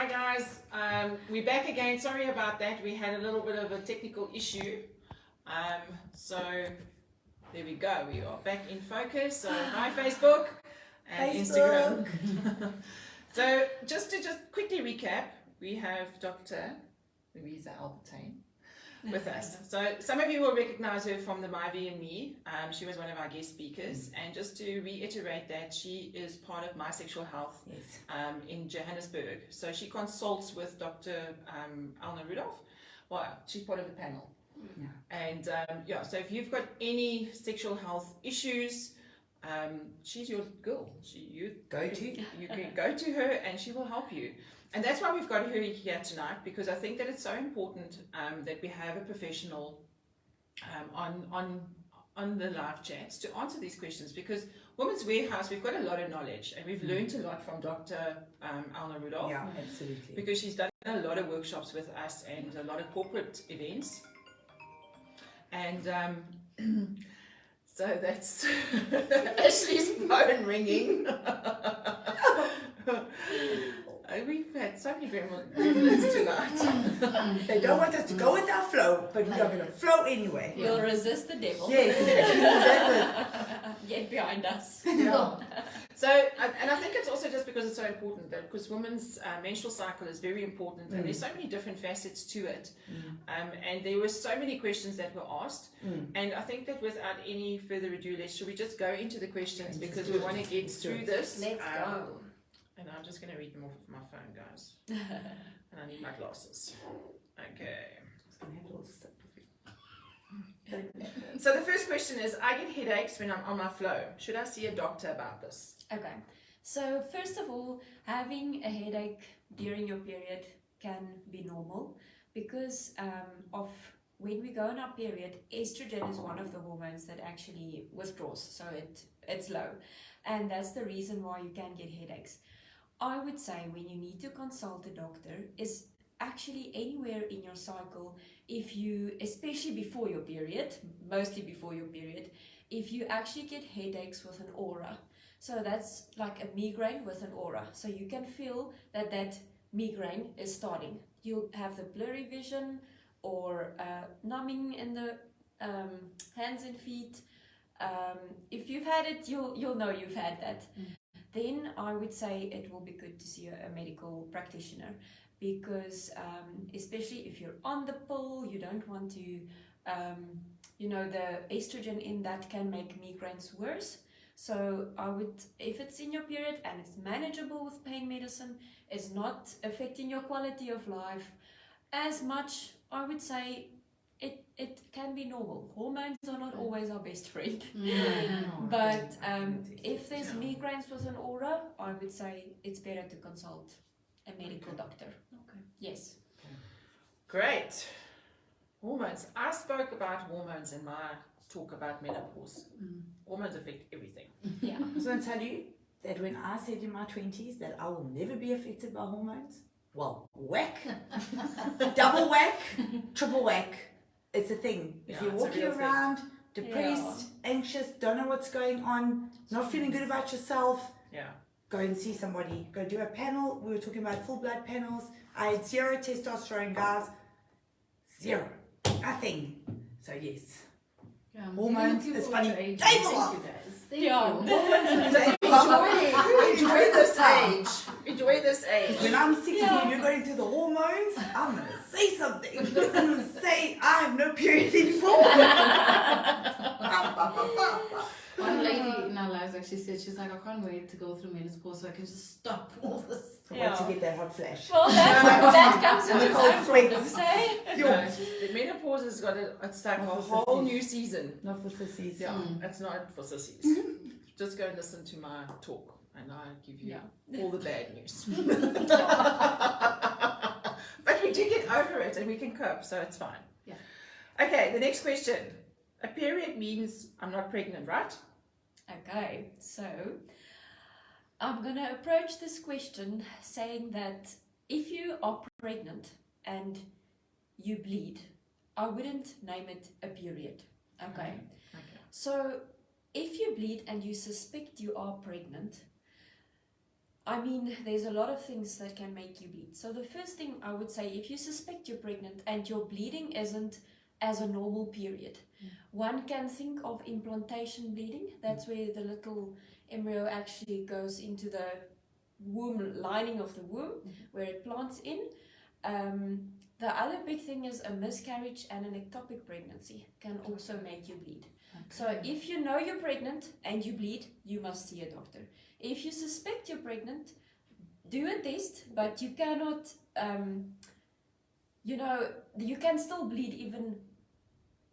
Hi guys, we're back again. Sorry about that. We had a little bit of a technical issue. So there we go. We are back in focus. So hi Facebook and Instagram. So just to quickly recap, we have Dr. Louisa Albertyn with us. So some of you will recognize her from the My V and Me. She was one of our guest speakers, and just to reiterate that she is part of My Sexual Health in Johannesburg. So she consults with Dr. Alna Rudolph. Well, she's part of the panel. Yeah. And so if you've got any sexual health issues, she's your girl. You can go to her and she will help you. And that's why we've got her here tonight, because I think that it's so important that we have a professional on the live chats to answer these questions, because Women's Warehouse, we've got a lot of knowledge and we've learned a lot from Dr. Alna Rudolph. Yeah, absolutely. Because she's done a lot of workshops with us and a lot of corporate events. And so that's Ashley's phone ringing. We've had so many gremlins tonight. They don't want us to go with our flow, but we're going to flow anyway. You'll resist the devil. Yes. Get behind us. Yeah. So, and I think it's also just because it's so important, that because women's menstrual cycle is very important, and there's so many different facets to it. And there were so many questions that were asked, and I think that without any further ado, should we just go into the questions, because we want to get through this. Let's go. And I'm just going to read them off of my phone, guys. And I need my glasses. Okay. So the first question is, I get headaches when I'm on my flow. Should I see a doctor about this? Okay. So first of all, having a headache during your period can be normal, because of when we go on our period, estrogen is one of the hormones that actually withdraws. So it's low. And that's the reason why you can get headaches. I would say when you need to consult a doctor is actually anywhere in your cycle, if you, especially before your period, mostly before your period, if you actually get headaches with an aura. So that's like a migraine with an aura. So you can feel that migraine is starting. You'll have the blurry vision or numbing in the hands and feet. If you've had it, you'll know you've had that. Then I would say it will be good to see a medical practitioner, because especially if you're on the pill, you don't want to, the estrogen in that can make migraines worse. So I would, if it's in your period and it's manageable with pain medicine, it's not affecting your quality of life as much, I would say it can be normal. Hormones are not always our best friend. But if there's migraines with an aura, I would say it's better to consult a medical doctor. Okay. Yes. Great. Hormones. I spoke about hormones in my talk about menopause. Hormones affect everything. Yeah. I was going to tell you that when I said in my 20s that I will never be affected by hormones, well, whack, double whack, triple whack. It's a thing. If you're walking around depressed, anxious, don't know what's going on, not feeling good about yourself, go and see somebody. Go do a panel. We were talking about full blood panels. I had 0 testosterone, guys. 0. Nothing. So yes. Hormones is funny. Table off. Enjoy this age. Enjoy this age. When I'm 60 and you're going through the hormones, I'm going to say something. I'm going to say I have no period anymore. One lady in our lives actually said, she's like, I can't wait to go through menopause so I can just stop all this. Wait to get that hot flash. Well, that comes with its own problems, eh? The menopause has got it's like a whole new season. Not for sissies. Yeah, it's not for sissies. Just go and listen to my talk and I'll give you all the bad news. But we do get over it and we can cope, so it's fine. Yeah. Okay, the next question. A period means I'm not pregnant, right? Okay, so I'm going to approach this question saying that if you are pregnant and you bleed, I wouldn't name it a period. Okay. So if you bleed and you suspect you are pregnant, I mean, there's a lot of things that can make you bleed. So the first thing I would say, if you suspect you're pregnant and your bleeding isn't as a normal period, one can think of implantation bleeding. That's where the little embryo actually goes into the womb lining of the womb, where it plants in. The other big thing is a miscarriage and an ectopic pregnancy can also make you bleed. So if you know you're pregnant and you bleed, you must see a doctor. If you suspect you're pregnant, do a test, but you cannot, you can still bleed even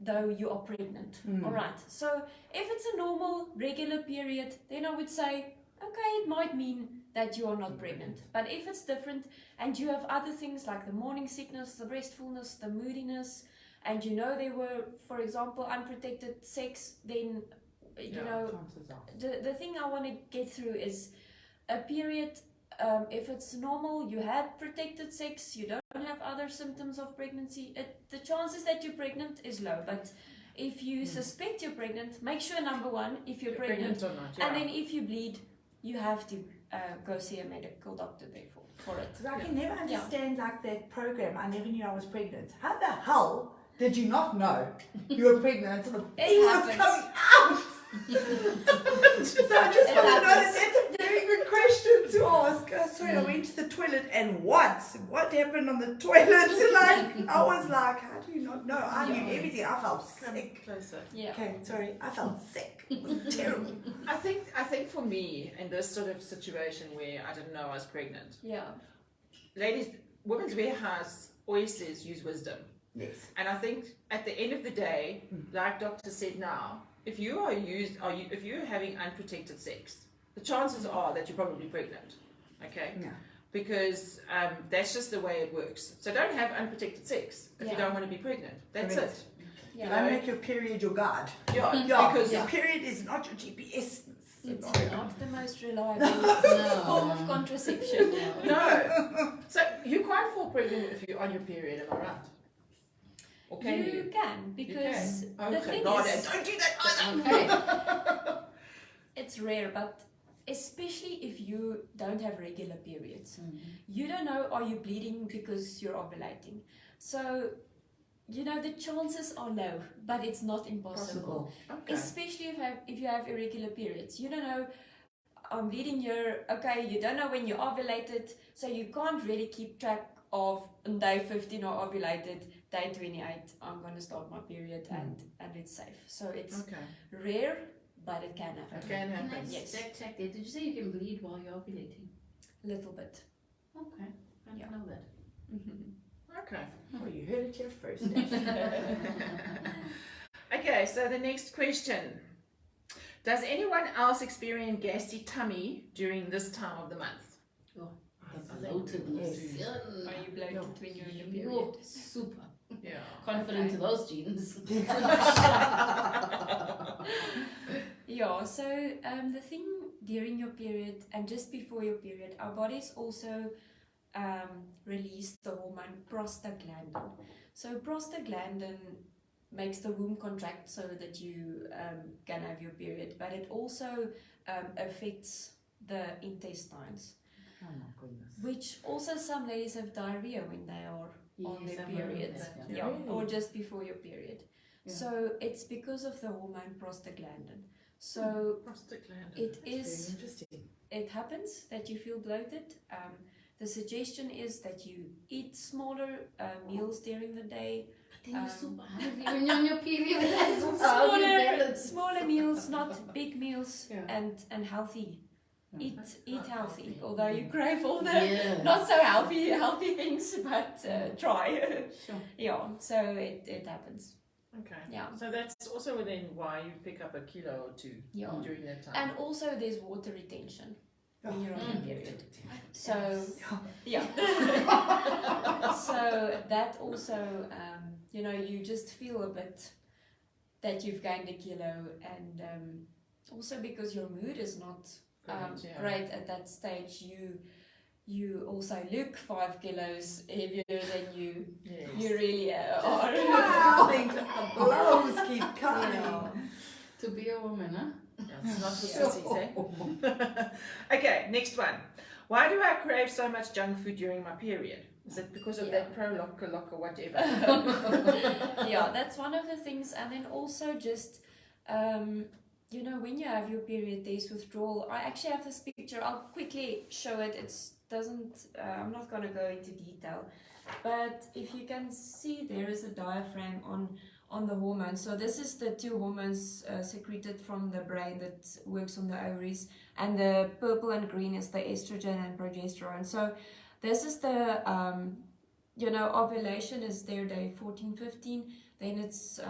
though you are pregnant. All right. So if it's a normal, regular period, then I would say, okay, it might mean that you are not pregnant. But if it's different and you have other things like the morning sickness, the breastfulness, the moodiness, and you know there were, for example, unprotected sex, then, the thing I want to get through is a period, if it's normal, you had protected sex, you don't have other symptoms of pregnancy, the chances that you're pregnant is low. But if you suspect you're pregnant, make sure, number one, if you're pregnant, or not, and then if you bleed, you have to go see a medical doctor therefore for it. Because I can never understand like that program. I never knew I was pregnant. How the hell did you not know you were pregnant until the baby was coming out? So I just want to know that that's a very good question to ask. Sorry, I went to the toilet and what? What happened on the toilet? Like, I was like, how do you not know? I knew everything. I felt sick. Closer. Yeah. Okay, sorry. I felt sick. It was terrible. I think for me, in this sort of situation where I didn't know I was pregnant, Yeah. ladies, Women's Warehouse always says use wisdom. Yes. And I think at the end of the day, like Doctor said now, if you're having unprotected sex, the chances are that you're probably pregnant. Okay? Yeah. Because that's just the way it works. So don't have unprotected sex if you don't want to be pregnant. That's Correct. it. Yeah. Don't make your period your guide. Yeah, Yeah, because your period is not your GPS. It's not the most reliable No. form of contraception. no. So you can't fall pregnant if you're on your period, am I right? Or can you? You can, because You the can. thing No, is, don't do that either. Okay. it's rare, but especially if you don't have regular periods. You don't know, are you bleeding because you're ovulating? So, the chances are low, but it's not impossible. Okay. Especially if you have irregular periods. You don't know, I'm bleeding here, okay, you don't know when you ovulated, so you can't really keep track of on day 15 or ovulated, day 28, I'm going to start my period and it's safe. So it's rare, but it can happen. It can happen. Nice. Yes. Check there. Did you say you can bleed while you're ovulating? Little bit. Okay. I didn't know that. Okay. Well, you heard it here first. Okay, so the next question. Does anyone else experience gassy tummy during this time of the month? Bloatedness. Yes. Are you bloated when you're in your You're period? super Yeah. confident to those genes. Yeah, so the thing during your period and just before your period, our bodies also release the hormone prostaglandin. So prostaglandin makes the womb contract so that you can have your period, but it also affects the intestines, Oh my goodness. which also some ladies have diarrhea when they are on Yes, their I've heard of periods. that, Yeah, Really? or just before your period. Yeah. So it's because of the hormone prostaglandin. So Prostaglandin. it Very is, interesting. it happens that you feel bloated. The suggestion is that you eat smaller meals during the day. Then you're super hungry when you're on your period. That's how you balance. Smaller meals, not big meals, Yeah. and healthy. Eat not healthy, healthy. although you crave all the Yes. not so healthy things, but try. Sure. Yeah, so it happens. Okay. Yeah. So that's also within why you pick up a kilo or two Yeah. during that time. And also there's water retention when you're on your period. So Yeah. yeah. So that also, you just feel a bit that you've gained a kilo, and also because your mood is not Correct, yeah. great at that stage, you also look 5 kilos heavier than you really are. Wow, I think the blows keep coming. Yeah. To be a woman, huh? That's not for Yeah. sissies, eh? Okay, next one. Why do I crave so much junk food during my period? Is it because of Yeah. that pro-lock or whatever? Yeah, that's one of the things. And then also just, you know, when you have your period, there's withdrawal. I actually have this picture. I'll quickly show it. I'm not going to go into detail. But if you can see, there is a diaphragm on the hormones. So this is the two hormones secreted from the brain that works on the ovaries. And the purple and green is the estrogen and progesterone. So this is the, you know, ovulation is there day 14, 15. Then it's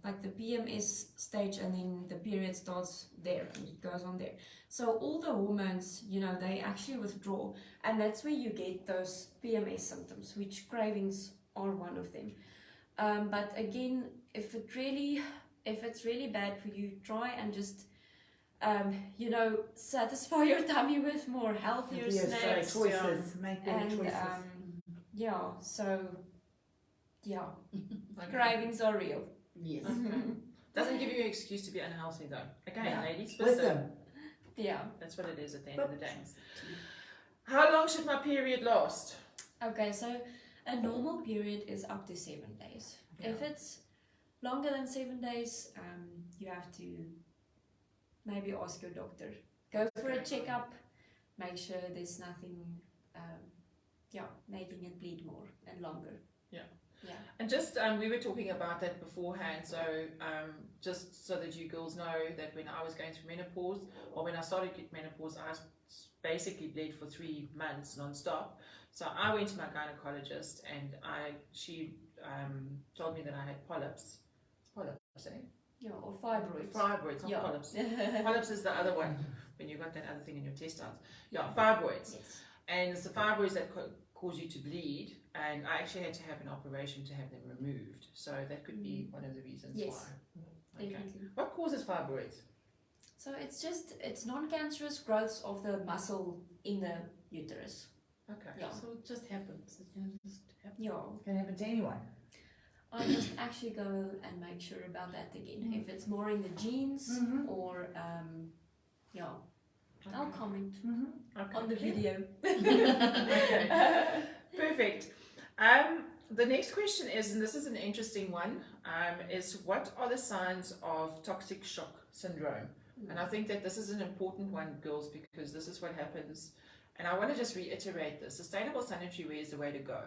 like the PMS stage, and then the period starts there and it goes on there. So all the hormones, you know, they actually withdraw, and that's where you get those PMS symptoms, which cravings are one of them. But again, if it's really bad for you, try and just you know, satisfy your tummy with more healthier snacks. Choices. Make better And choices. yeah, so yeah, Okay. cravings are real. Yes. Doesn't give you an excuse to be unhealthy though. Again, Yeah. ladies, Wisdom. Yeah. That's what it is at the end of the day. How long should my period last? Okay, so a normal period is up to 7 days. Yeah. If it's longer than 7 days, you have to maybe ask your doctor. Go for a checkup. Make sure there's nothing, making it bleed more and longer. Yeah. And just we were talking about that beforehand, so just so that you girls know that when I was going through menopause, or when I started menopause, I basically bled for 3 months non-stop. So I went to my gynecologist, and she told me that I had polyps. Polyps, eh? Yeah, or fibroids. Fibroids, not Yeah. polyps. Polyps is the other one, when you got that other thing in your intestines. Yeah, fibroids. Yes. And it's the fibroids that cause you to bleed, and I actually had to have an operation to have them removed. So that could be one of the reasons Yes. why. Okay. Definitely. What causes fibroids? So it's non-cancerous growths of the muscle in the uterus. Okay. Yeah. So it just happens. It can just happen. Yeah. Can happen to anyone. I must actually go and make sure about that again. If it's more in the genes or I'll comment Okay. on the video. Okay. Perfect. The next question is, and this is an interesting one, is what are the signs of toxic shock syndrome? And I think that this is an important one, girls, because this is what happens. And I want to just reiterate this. Sustainable sanitary wear is the way to go.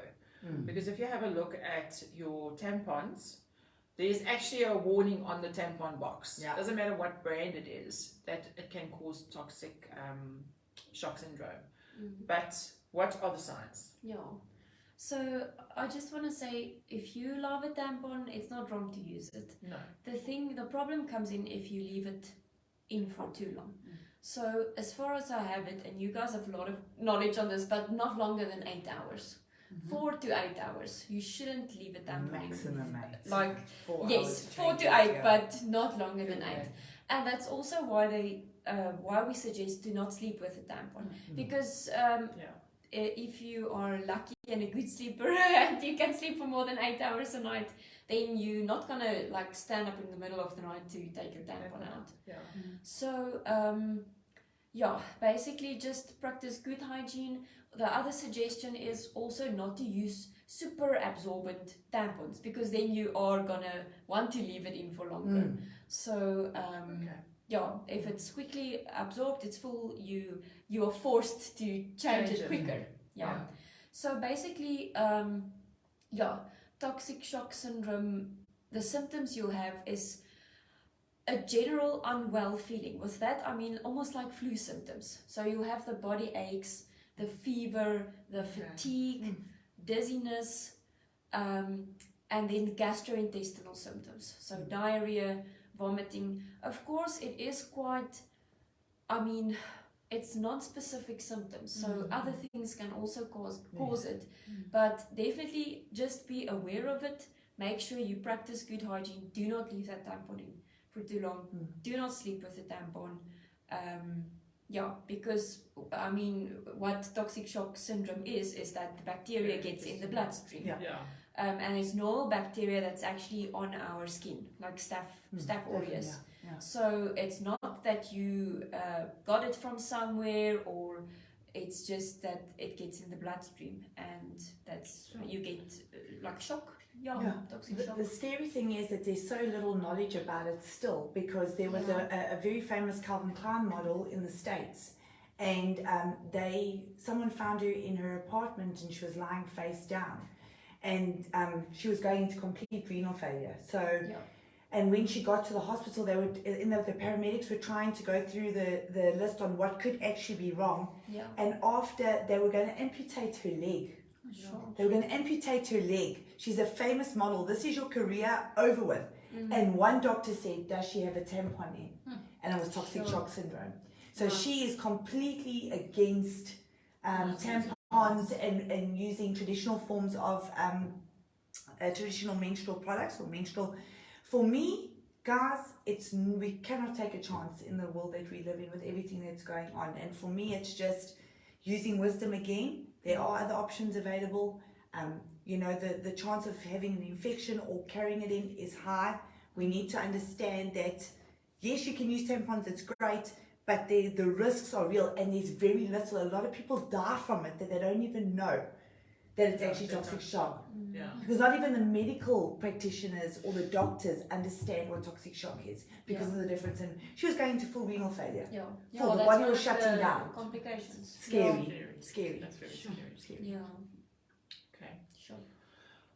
Because if you have a look at your tampons, there's actually a warning on the tampon box. Yeah. Doesn't matter what brand it is, that it can cause toxic shock syndrome. But what are the signs? Yeah. So I just want to say, if you love a tampon, it's not wrong to use it. No. The problem comes in if you leave it in for too long. So as far as I have it, and you guys have a lot of knowledge on this, but not longer than 8 hours. 4 to 8 hours. You shouldn't leave a tampon in. Maximum 8. Like, 4 yes, hours 4 to 8, yeah. but not longer than 8. Okay. And that's also why why we suggest do not sleep with a tampon, because if you are lucky and a good sleeper and you can sleep for more than 8 hours a night, then you're not gonna like stand up in the middle of the night to take your tampon out. Yeah. So basically just practice good hygiene. The other suggestion is also not to use super absorbent tampons, because then you are gonna want to leave it in for longer. So if it's quickly absorbed, it's full, you are forced to change it quicker. Yeah. So basically, toxic shock syndrome, the symptoms you'll have is a general unwell feeling. With that, I mean almost like flu symptoms. So you'll have the body aches, the fever, the fatigue, dizziness, and then gastrointestinal symptoms. So diarrhea, vomiting. Of course, it is quite, it's non-specific symptoms. So other things can also cause it. But definitely just be aware of it. Make sure you practice good hygiene. Do not leave that tampon in for too long. Do not sleep with a tampon. Because what toxic shock syndrome is that the bacteria gets in the bloodstream. And it's normal bacteria that's actually on our skin, like Staph aureus. So it's not that you got it from somewhere, or It's just that it gets in the bloodstream, and that's you get like shock. Yeah, toxic shock. The scary thing is that there's so little knowledge about it still, because there was a very famous Calvin Klein model in the States, and someone found her in her apartment and she was lying face down, and she was going into complete renal failure. So, and when she got to the hospital, the paramedics were trying to go through the list on what could actually be wrong, and after they were going to amputate her leg. They were going to amputate her leg. She's a famous model. This is your career over with. And one doctor said, does she have a tampon in? And it was toxic shock syndrome. So she is completely against tampons and using traditional forms of traditional menstrual products or menstrual. For me, guys, we cannot take a chance in the world that we live in with everything that's going on. And for me, it's just using wisdom again. There are other options available. The chance of having an infection or carrying it in is high. We need to understand that, yes, you can use tampons, it's great, but the risks are real, and there's very little. A lot of people die from it that they don't even know that it's actually toxic shock. Because not even the medical practitioners or the doctors understand what toxic shock is because of the difference. And she was going into full renal failure. The body was shutting down. Complications. Scary. That's very scary. Yeah. Okay. Sure.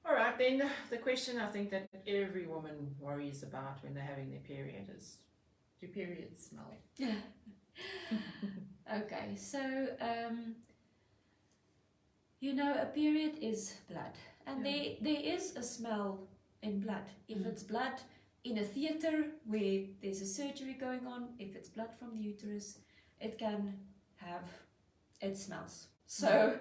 All right, then the question I think that every woman worries about when they're having their period is, do periods smell? Okay, so a period is blood, and there is a smell in blood. If it's blood in a theater where there's a surgery going on, if it's blood from the uterus, it smells. So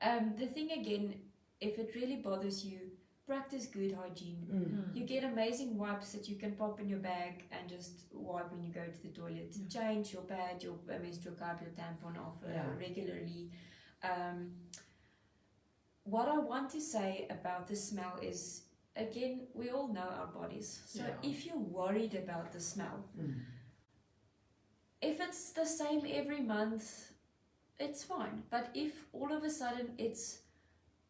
the thing again, if it really bothers you, practice good hygiene. You get amazing wipes that you can pop in your bag and just wipe when you go to the toilet. Change your pad, your menstrual cup, your tampon off regularly. What I want to say about the smell is, again, we all know our bodies. So if you're worried about the smell, if it's the same every month, it's fine. But if all of a sudden it's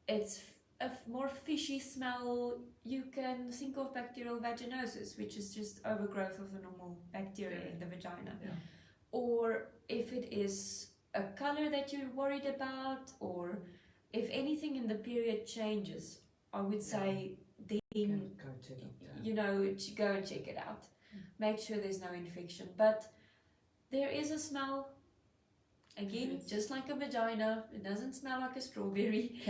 a more fishy smell, you can think of bacterial vaginosis, which is just overgrowth of the normal bacteria in the vagina. Or if it is a color that you're worried about, or if anything in the period changes, I would say then go and check it out. Make sure there's no infection. But there is a smell. Again, just like a vagina, it doesn't smell like a strawberry.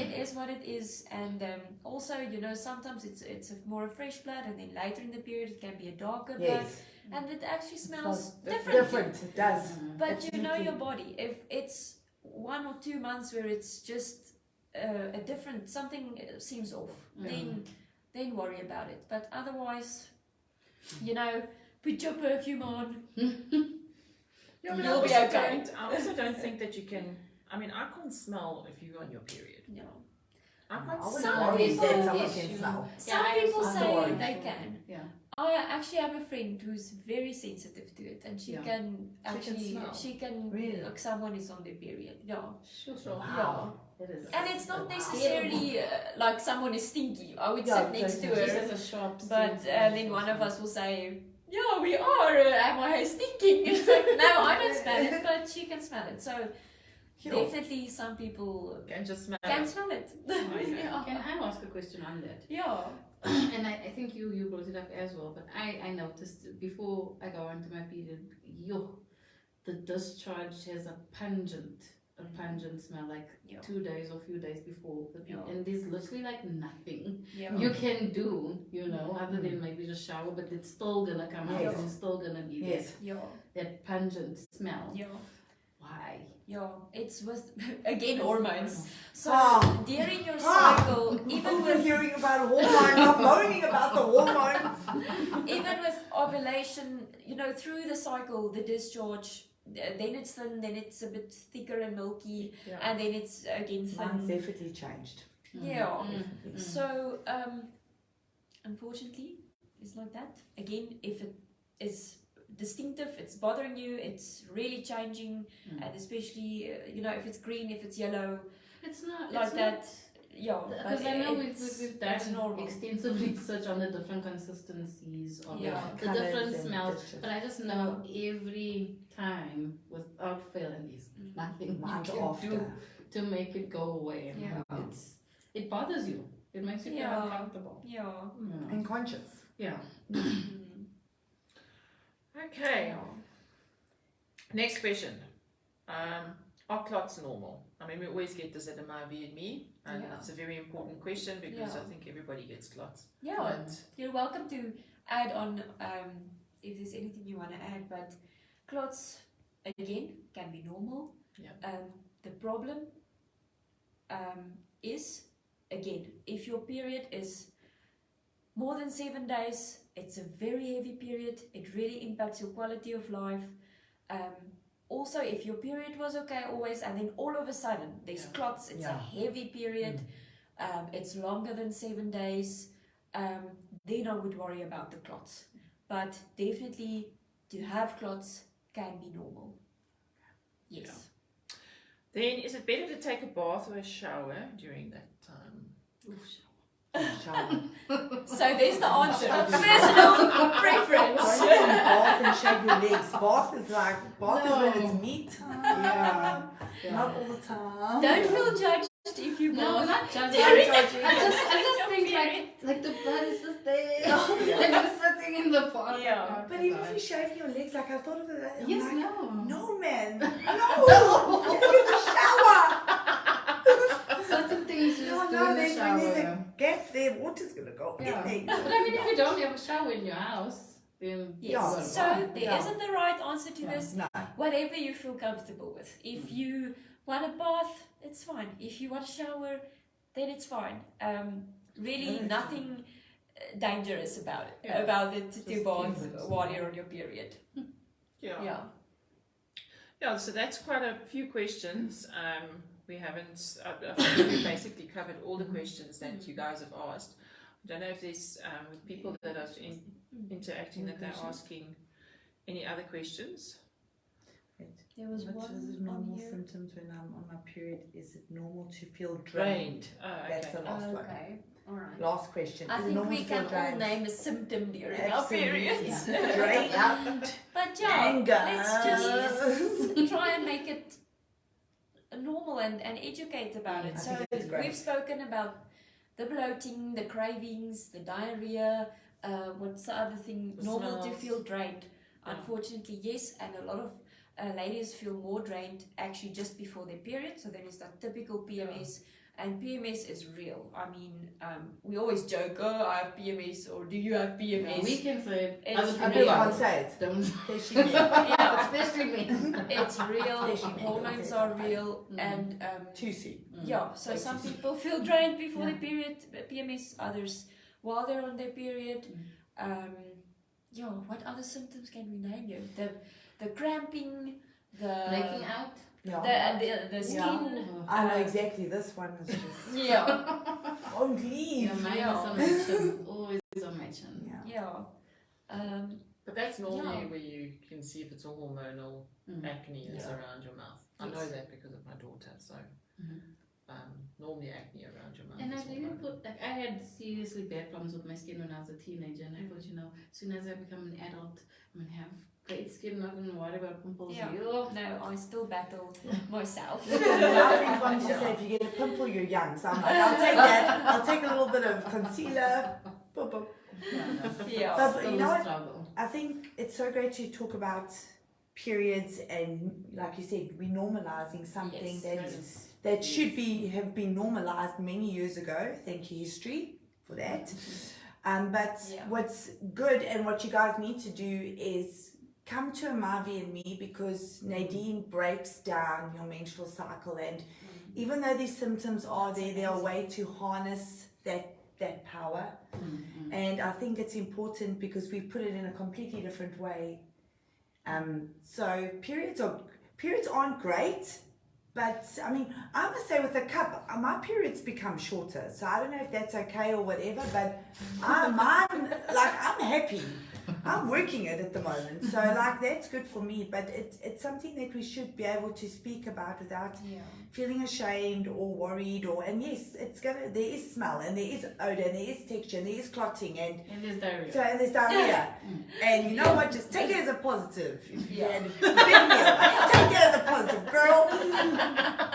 It is what it is. And also, sometimes it's more a fresh blood, and then later in the period it can be a darker blood, and it actually smells different. It does. But your body. If it's 1 or 2 months where it's just a different, something seems off, then worry about it. But otherwise, put your perfume on. You'll be okay. I also don't think that you can. I mean, I can't smell if you're on your period. No. I can't Some smell. Some people say they can. Yeah. I actually have a friend who's very sensitive to it, and she can actually Really? like someone is on their period. Yeah. Sure. Wow. It is. And it's not necessarily like someone is stinky. I would sit next to She her, has a sharp but sense then one of us will say, "Yeah, we are. Am I stinking?" It's like, no, I don't smell it, but she can smell it. So definitely, some people Can just smell smell it. Can I ask a question on that? Yeah. And I think you brought it up as well, but I noticed before I go on to my period, the discharge has a pungent smell, like 2 days or few days before the period, and there's literally like nothing you can do, other than maybe just shower, but it's still gonna come out, and it's still gonna be there. That pungent smell. Why? It's with again hormones. So during your cycle, even with hearing about hormones, I'm moaning about the hormones. even with ovulation, through the cycle, the discharge, then it's thin, then it's a bit thicker and milky, and then it's again thin. Mine's definitely changed. So unfortunately, it's like that. Again, if it is distinctive, it's bothering you, it's really changing, and especially if it's green, if it's yellow, It's not like it's that. Yeah, Because I know we've that's done normal. extensive research on the different consistencies of Yeah. the Colours different and smells, textures. but I just know every time without fail, and there's nothing Month you can after. do to make it go away. Yeah. It bothers you. It makes you feel Yeah. uncomfortable. Yeah. Yeah. And conscious. Yeah. Okay. Next question. Are clots normal? I mean, we always get this at MIV and me, and Yeah. it's a very important question because Yeah. I think everybody gets clots. Yeah, But you're welcome to add on if there's anything you want to add, but clots, again, can be normal. Yeah. The problem is, again, if your period is more than 7 days, it's a very heavy period, it really impacts your quality of life. Also, if your period was okay always, and then all of a sudden there's Yeah. clots, it's a heavy period, it's longer than 7 days, then I would worry about the clots. But definitely, to have clots can be normal. Yes. then, is it better to take a bath or a shower during that time? Shower. So there's the answer. Personal preference. Don't you bath and shave your legs. Bath is when it's me time. Yeah. Not all the time. Don't feel judged if you No, bath. not judging. During I just think like the blood is just there. And you're sitting in the bath. Yeah. But even if you shave your legs, like I thought of it. I'm Yes, like, no. no, man. No. Shower. Certain things you just do No, in the there's shower. a gap there. Water's gonna go Yeah. in there. But I mean, if you don't have a shower in your house, then Yes. Yeah. So there Yeah. not the right answer to Yeah. this. No. Whatever you feel comfortable with. If you want a bath, it's fine. If you want a shower, then it's fine. Really, nothing dangerous about it. Yeah. About it to Just bath cleanliness. while you're on your period. Yeah. Yeah, so that's quite a few questions. We haven't, I think we basically covered all the questions that you guys have asked. I don't know if there's people that are interacting that they're asking any other questions. There was What one is it on normal here. symptoms when I'm on my period? Is it normal to feel Drained. drained? Oh, That's okay. the last one. Okay, alright. Last question. I Is it think normal we to feel can all drained? name a symptom during our Absolutely. periods. Drained. But yeah, Anger. let's just try and make it normal and educate about it. I So think it's great. we've spoken about the bloating, the cravings, the diarrhea, what's the other thing? The Normal to smells. feel drained. Yeah. Unfortunately, yes, and a lot of ladies feel more drained actually just before their period. So there is that typical PMS. And PMS is real. I mean, we always joke, oh, I have PMS, or do you have PMS? We can say it. It's Other I people can't say it. don't. Especially me. Yeah, Especially me. it's real. Especially men, Hormones don't are say it. real, and Too soon. yeah. So Way some too soon. people feel drained before Yeah. their period, PMS. Others while they're on their period. Yeah. What other symptoms can we name here? The cramping, the Breaking out. the skin. I know exactly. This one is just Yeah. don't leave. Yeah, mine Yeah. is on my chin. Always on my chin. Yeah. Yeah. But that's normally Yeah. where you can see if it's a hormonal acne that's Yeah. around your mouth. I know Yes. that because of my daughter. So normally acne around your mouth. And is I even hormonal. thought, like, I had seriously bad problems with my skin when I was a teenager, and I thought, as soon as I become an adult, I'm gonna have great skin, not gonna worry about pimples. Yeah. Ew. No, I still battle myself. Listen, my friend once used to say, if you get a pimple, you're young. So I'm like, I'll take that. I'll take a little bit of concealer. Boop, boop. Yeah. But Still you know a what? struggle. I think it's so great to talk about periods and, like you said, we're normalizing something Yes. that should have been normalized many years ago. Thank you, history, for that. But what's good and what you guys need to do is come to a Mavi and me, because Nadine breaks down your menstrual cycle, and even though these symptoms are there are a way to harness that power. And I think it's important because we put it in a completely different way. So periods aren't great, but I mean, I must say with a cup, my periods become shorter. So I don't know if that's okay or whatever, but I'm happy. I'm working it at the moment, so like that's good for me. But it's something that we should be able to speak about without feeling ashamed or worried. And yes, there is smell and there is odor and there is texture and there is clotting and there's diarrhea. So and there's diarrhea. And you know what? Just take it as a positive. If you had a big meal, take it as a positive, girl.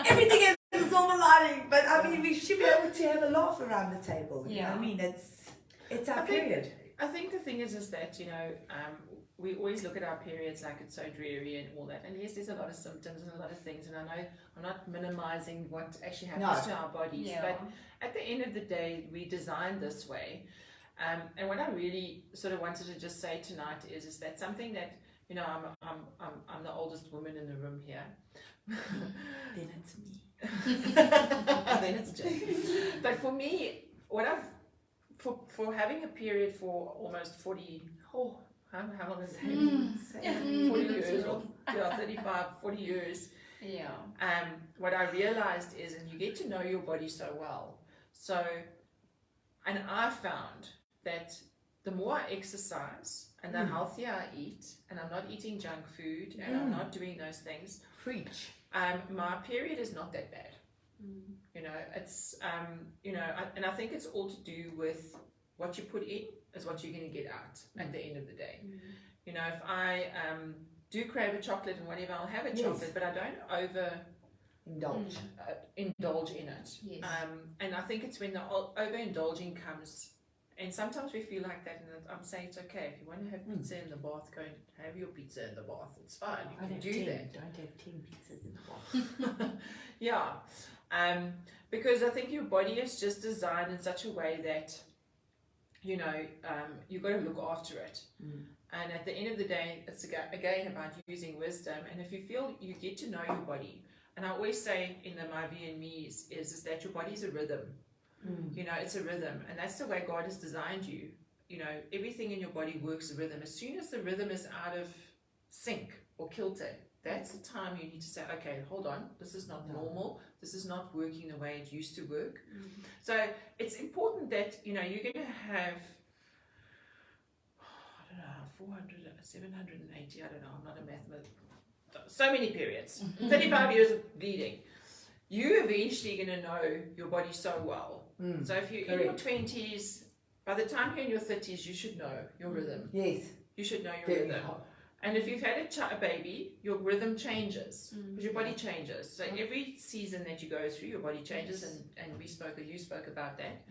Everything is a silver lining. But I mean, we should be able to have a laugh around the table. You know what I mean? It's our period. I think the thing is that, we always look at our periods like it's so dreary and all that. And yes, there's a lot of symptoms and a lot of things. And I know I'm not minimizing what actually happens to our bodies. But at the end of the day, we designed this way. And what I really sort of wanted to just say tonight is that something that, I'm the oldest woman in the room here. Then it's me. Then it's Jane. But for me, for having a period for almost 40, how long is it? 40 years, or 35, 40 years. Yeah. What I realized is, and you get to know your body so well. So, and I found that the more I exercise and the healthier I eat, and I'm not eating junk food and I'm not doing those things. Preach. My period is not that bad. It's and I think it's all to do with what you put in is what you're going to get out at the end of the day. If I do crave a chocolate and whatever, I'll have a chocolate, but I don't indulge in it. Yes. And I think it's when the overindulging comes, and sometimes we feel like that, and I'm saying it's okay. If you want to have pizza in the bath, go and have your pizza in the bath. It's fine. You can do that. Don't have 10 pizzas in the bath. Yeah. Because I think your body is just designed in such a way that, you've got to look after it. And at the end of the day, it's again about using wisdom. And if you feel you get to know your body, and I always say in my VNMEs is that your body is a rhythm. It's a rhythm, and that's the way God has designed you. Everything in your body works a rhythm. As soon as the rhythm is out of sync or kilter, that's the time you need to say, okay, hold on, this is not normal. This is not working the way it used to work. So it's important that, you're going to have, 400, 780, I don't know, I'm not a mathematician. So many periods, 35 years of bleeding. You're eventually going to know your body so well. So if you're in your 20s, by the time you're in your 30s, you should know your rhythm. Yes. You should know your rhythm. And if you've had a baby, your rhythm changes because your body changes. So every season that you go through, your body changes, and you spoke about that.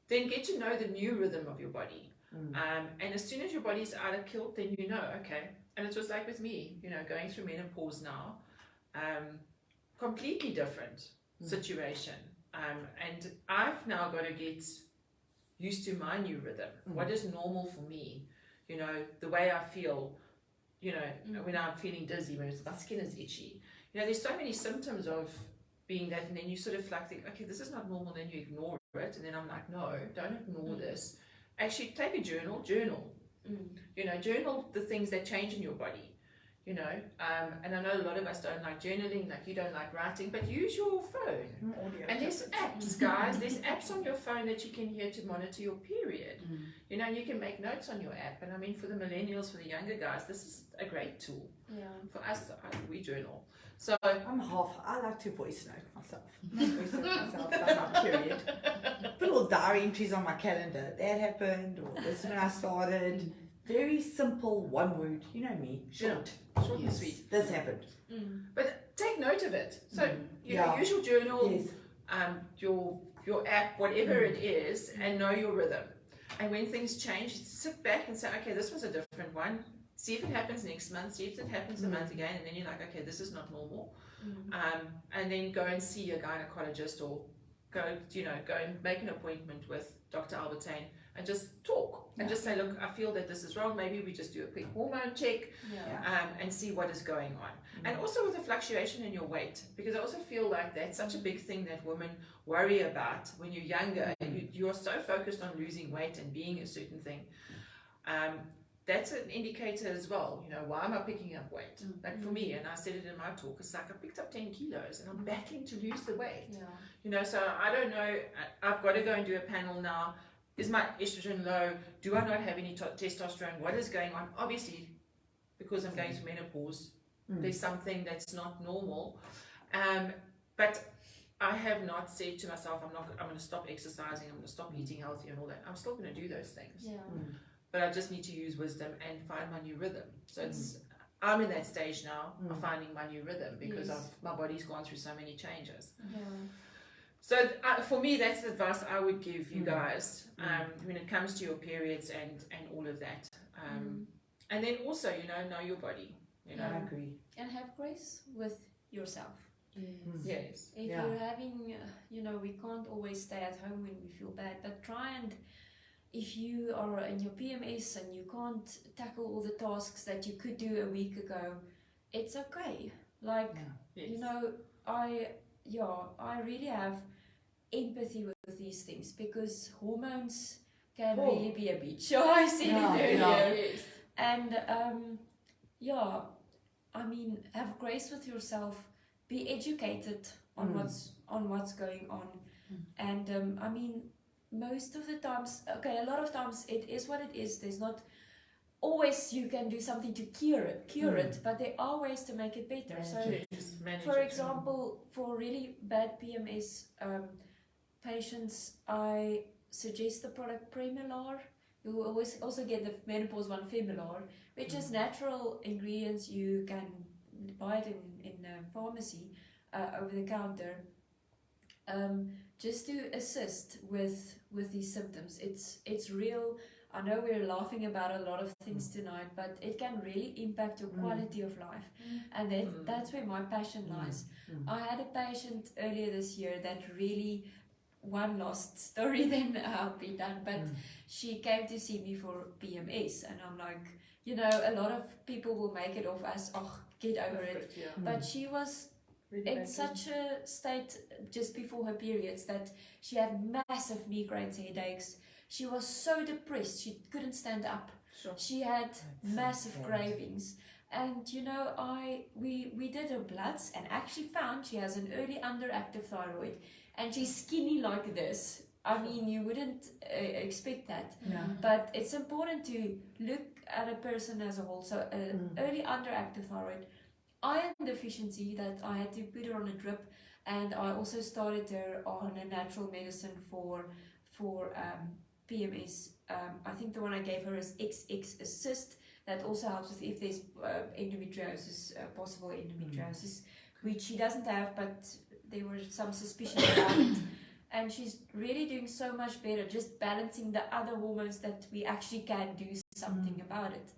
Then get to know the new rhythm of your body. And as soon as your body's out of kilt, then you know, okay. And it was like with me, going through menopause now, completely different situation. And I've now got to get used to my new rhythm. What is normal for me? The way I feel, when I'm feeling dizzy, when my skin is itchy. There's so many symptoms of being that, and then you sort of like think, okay, this is not normal, then you ignore it. And then I'm like, no, don't ignore this. Actually, take a journal. Journal the things that change in your body. And I know a lot of us don't like journaling, like you don't like writing, but use your phone. And there's apps, guys. There's apps on your phone that you can use to monitor your period. And you can make notes on your app. And I mean, for the millennials, for the younger guys, this is a great tool. For us, we journal. So I like to voice note myself about my period. Put little diary entries on my calendar. That happened, or this is when I started. Very simple, one word. You know me, short and sweet. This happened. But take note of it. So use your journal, your app, whatever it is, and know your rhythm. And when things change, sit back and say, okay, this was a different one. See if it happens next month. See if it happens a month again, and then you're like, okay, this is not normal. And then go and see a gynecologist, or go and make an appointment with Dr. Albertyn and just talk. And just say, look, I feel that this is wrong. Maybe we just do a quick hormone check and see what is going on. And also with the fluctuation in your weight, because I also feel like that's such a big thing that women worry about when you're younger. You're so focused on losing weight and being a certain thing. That's an indicator as well. Why am I picking up weight? Like for me, and I said it in my talk, it's like I picked up 10 kilos and I'm battling to lose the weight. So I don't know. I've got to go and do a panel now. is my estrogen low? Do I not have any testosterone? What is going on? Obviously, because I'm going through menopause, there's something that's not normal. But I have not said to myself, I'm going to stop exercising, I'm going to stop eating healthy and all that. I'm still going to do those things. Yeah. But I just need to use wisdom and find my new rhythm. So I'm in that stage now of finding my new rhythm because my body's gone through so many changes. Yeah. So for me, that's the advice I would give you guys when it comes to your periods and all of that. And then also, know your body. I agree. And have grace with yourself. Yes. If you're having, we can't always stay at home when we feel bad, but try and, if you are in your PMS and you can't tackle all the tasks that you could do a week ago, it's okay. Like, I really have empathy with these things because hormones can really be a bitch. I said it earlier. Yes. And I mean, have grace with yourself. Be educated on what's going on, and I mean, most of the times, a lot of times it is what it is. There's not always you can do something to cure it, but there are ways to make it better. For example, for really bad PMS patients, I suggest the product Premilar. You will always also get the menopause one, Femilar, which is natural ingredients. You can buy it in a pharmacy over the counter, just to assist with these symptoms. It's real. I know we're laughing about a lot of things tonight, but it can really impact your quality of life, and that's where my passion lies. I had a patient earlier this year that really, one last story, then I'll be done, but she came to see me for PMS, and I'm like, a lot of people will make it off as, get over it. But she was in such a state just before her periods that she had massive migraines, headaches. She was so depressed, she couldn't stand up. She had massive cravings. And we did her bloods and actually found she has an early underactive thyroid, and she's skinny like this. I mean, you wouldn't expect that. But it's important to look at a person as a whole. So early underactive thyroid, iron deficiency, that I had to put her on a drip, and I also started her on a natural medicine for PMS. I think the one I gave her is XX Assist. That also helps with if there's endometriosis, possible endometriosis, which she doesn't have, but there were some suspicions about it. And she's really doing so much better, just balancing the other hormones that we actually can do something about it.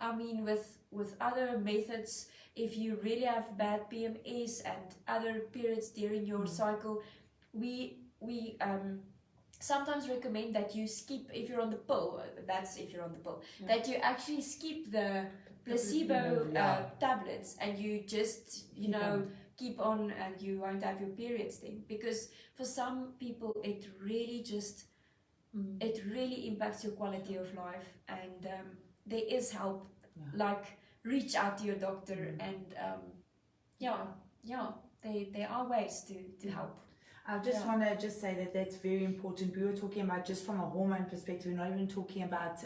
I mean, with other methods, if you really have bad PMS and other periods during your cycle, we sometimes recommend that you skip, if you're on the pill, that you actually skip the placebo tablets, and you just, keep on, and you won't have your periods then. Because for some people, it really impacts your quality of life, and there is help. Like, reach out to your doctor, and there are ways to help. I just want to say that that's very important. We were talking about, just from a hormone perspective, we're not even talking about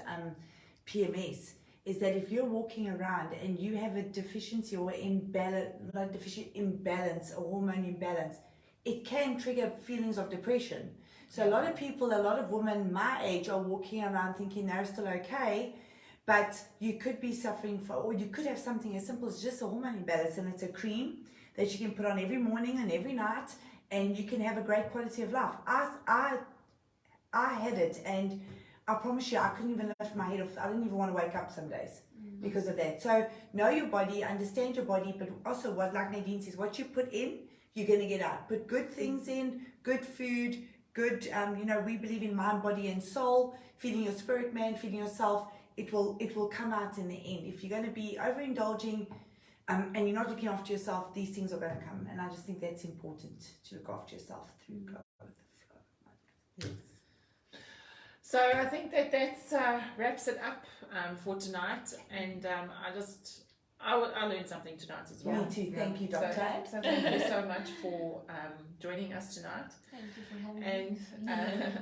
PMS, is that if you're walking around and you have a deficiency or imbalance, or hormone imbalance, it can trigger feelings of depression. So a lot of people, a lot of women my age are walking around thinking they're still okay, but you could be suffering or you could have something as simple as just a hormone imbalance, and it's a cream that you can put on every morning and every night, and you can have a great quality of life. I had it, and I promise you, I couldn't even lift my head off. I didn't even want to wake up some days because of that. So know your body, understand your body, but also what, like Nadine says, what you put in, you're going to get out. Put good things in, good food, good, we believe in mind, body, and soul, feeding your spirit man, feeding yourself. It will come out in the end. If you're going to be overindulging, and you're not looking after yourself, these things are going to come. And I just think that's important, to look after yourself through growth. Yes. So I think that wraps it up for tonight. And I learned something tonight as well. Me too. Thank you, Doctor. So thank you so much for joining us tonight. Thank you for having me. And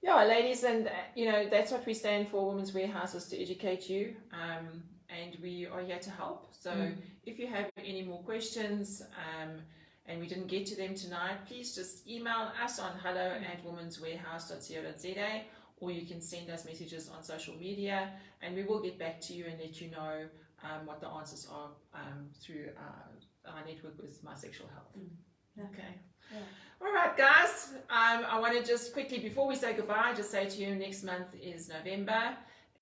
Yeah, ladies, and that's what we stand for, Women's Warehouse, is to educate you, and we are here to help. So if you have any more questions, and we didn't get to them tonight, please just email us on hello@womenswarehouse.co.za, or you can send us messages on social media, and we will get back to you and let you know what the answers are through our network with My Sexual Health. Okay. Yeah. All right, guys. I want to just quickly, before we say goodbye, just say to you, next month is November,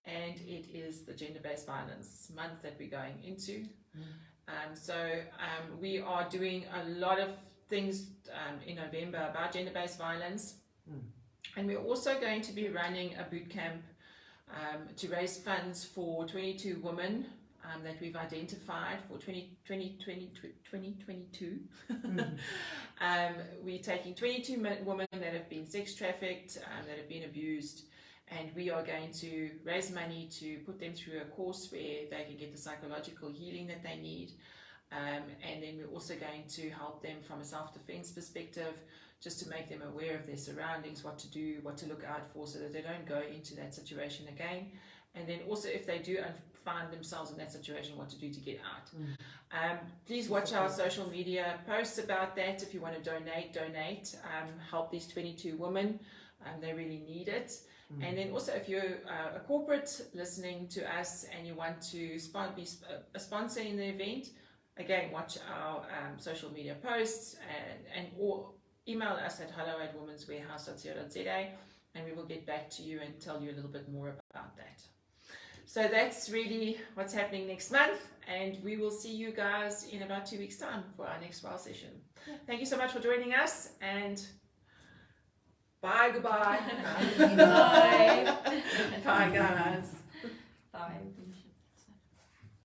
and it is the gender-based violence month that we're going into. So we are doing a lot of things in November about gender-based violence, and we're also going to be running a boot camp to raise funds for 22 women that we've identified for 2022. We're taking 22 women that have been sex trafficked, that have been abused, and we are going to raise money to put them through a course where they can get the psychological healing that they need. And then we're also going to help them from a self-defense perspective, just to make them aware of their surroundings, what to do, what to look out for, so that they don't go into that situation again. And then also, if they do find themselves in that situation, what to do to get out. Please watch our social media posts about that. If you want to donate, help these 22 women. They really need it. And then also, if you're a corporate listening to us and you want to be a sponsor in the event, again, watch our social media posts or email us at hello@womenswarehouse.co.za, and we will get back to you and tell you a little bit more about that. So that's really what's happening next month, and we will see you guys in about 2 weeks' time for our next trial session. Thank you so much for joining us, and goodbye. Bye. Bye, guys. Bye.